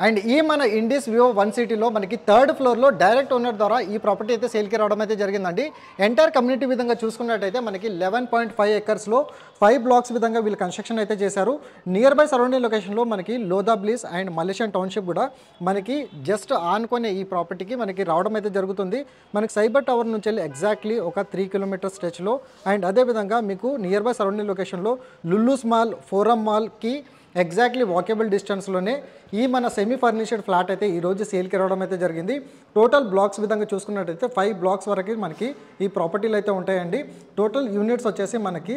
And ఈ మన ఇండిస్ view one సిటీలో మనకి థర్డ్ ఫ్లోర్లో డైరెక్ట్ ఓనర్ ద్వారా ఈ ప్రాపర్టీ అయితే సేల్కి రావడం అయితే జరిగిందండి. ఎంటైర్ కమ్యూనిటీ విధంగా చూసుకున్నట్టయితే మనకి 11.5 ఎకర్స్లో 5 బ్లాక్స్ విధంగా వీళ్ళు కన్స్ట్రక్షన్ అయితే చేశారు. నియర్ బై సరౌండింగ్ లొకేషన్లో మనకి Lodha bliss and Malaysian township కూడా మనకి జస్ట్ ఆనుకునే ఈ ప్రాపర్టీకి మనకి రావడం అయితే జరుగుతుంది. మనకి సైబర్ టవర్ నుంచి వెళ్ళి ఎగ్జాక్ట్లీ ఒక 3 కిలోమీటర్ స్ట్రెచ్లో అండ్ అదేవిధంగా మీకు నియర్ బై సరౌండింగ్ లొకేషన్లో లుల్లూస్ మాల్, ఫోరం మాల్కి ఎగ్జాక్ట్లీ వాకేబుల్ డిస్టెన్స్లోనే ఈ మన సెమీ ఫర్నిష్డ్ ఫ్లాట్ అయితే ఈరోజు సేల్కి రావడం అయితే జరిగింది. టోటల్ బ్లాక్స్ విధంగా చూసుకున్నట్టయితే 5 బ్లాక్స్ వరకు మనకి ఈ ప్రాపర్టీలు అయితే ఉంటాయండి. టోటల్ యూనిట్స్ వచ్చేసి మనకి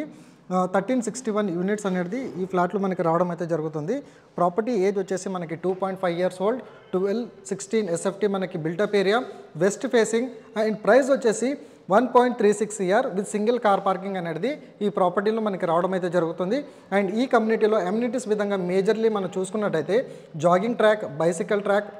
1361 యూనిట్స్ అనేది ఈ ఫ్లాట్లో మనకి రావడం అయితే జరుగుతుంది. ప్రాపర్టీ ఏజ్ వచ్చేసి మనకి 2.5 ఇయర్స్ ఓల్డ్, 1216 SFT మనకి built-up area, west facing and price వచ్చేసి 1.36 CR with single car parking అనేది ఈ ప్రాపర్టీలో మనకి రావడం అయితే జరుగుతుంది. అండ్ ఈ కమ్యూనిటీలో అమ్యూనిటీస్ విధంగా మేజర్లీ మనం చూసుకున్నట్టయితే jogging track, bicycle track,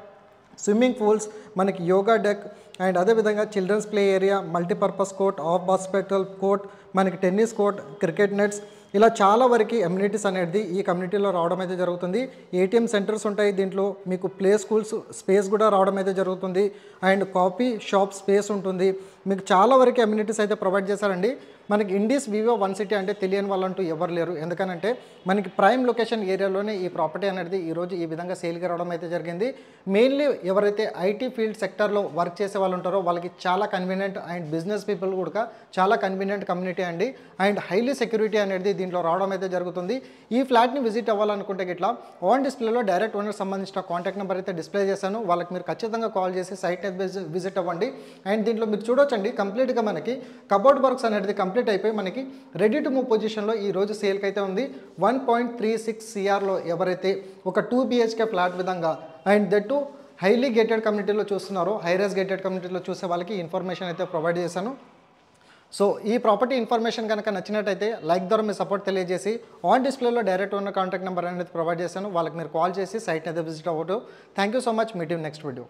swimming pools, మనకి యోగా డెక్ అండ్ అదేవిధంగా children's play area, multipurpose court, of basketball court, మనకి టెన్నిస్ కోర్ట్, క్రికెట్ నెట్స్, ఇలా చాలా వరకు అమ్యూనిటీస్ అనేది ఈ కమ్యూనిటీలో రావడం అయితే జరుగుతుంది. ATM సెంటర్స్ ఉంటాయి, దీంట్లో మీకు ప్లే స్కూల్స్ స్పేస్ కూడా రావడం అయితే జరుగుతుంది. అండ్ కాఫీ షాప్ స్పేస్ ఉంటుంది. మీకు చాలా వరకు అమ్యూనిటీస్ అయితే ప్రొవైడ్ చేశారండి. మనకి ఇండిస్ వివో వన్ సిటీ అంటే తెలియని వాళ్ళంటూ ఎవరు లేరు. ఎందుకనంటే మనకి ప్రైమ్ లొకేషన్ ఏరియాలోనే ఈ ప్రాపర్టీ అనేది ఈరోజు ఈ విధంగా సేల్కి రావడం అయితే జరిగింది. మెయిన్లీ ఎవరైతే IT ఫీల్డ్ సెక్టర్లో వర్క్ చేసే వాళ్ళు ఉంటారో వాళ్ళకి చాలా కన్వీనియంట్ అండ్ బిజినెస్ పీపుల్ కూడా చాలా కన్వీనియంట్ కమ్యూనిటీ అండి. అండ్ హైలీ సెక్యూరిటీ అనేది దీంట్లో రావడం అయితే జరుగుతుంది. ఈ ఫ్లాట్ని విజిట్ అవ్వాలనుకుంటే ఇట్లా ఆన్ డిస్ప్లేలో డైరెక్ట్ ఓనర్ సంబంధించిన కాంటాక్ట్ నెంబర్ అయితే డిస్ప్లే చేశాను. వాళ్ళకి మీరు ఖచ్చితంగా కాల్ చేసి సైట్ విజిట్ అవ్వండి. అండ్ దీంట్లో మీరు చూడొచ్చండి, కంప్లీట్గా మనకి కబోర్డ్ వర్క్స్ అనేది కంప్లీట్ అయిపోయి మనకి రెడీ టు మూవ్ పొజిషన్లో ఈ రోజు సేల్కి అయితే ఉంది. 1.36 CRలో ఎవరైతే ఒక 2 BHK ఫ్లాట్ విధంగా అండ్ దట్ హైలీ గేటెడ్ కమ్యూనిటీలో చూస్తున్నారో, హైరైజ్ గేటెడ్ కమ్యూనిటీలో చూసే వాళ్ళకి ఇన్ఫర్మేషన్ అయితే ప్రొవైడ్ చేశాను. సో ఈ ప్రాపర్టీ ఇన్ఫర్మేషన్ కనుక నచ్చినట్టయితే లైక్ ద్వారా మీ సపోర్ట్ తెలియజేసి ఆన్ డిస్ప్లేలో డైరెక్ట్ ఓనర్ కాంటాక్ట్ నెంబర్ అనేది ప్రొవైడ్ చేశాను. వాళ్ళకి మీరు కాల్ చేసి సైట్ అయితే విజిట్ అవ్వదు. Thank you so much. Meet you next video.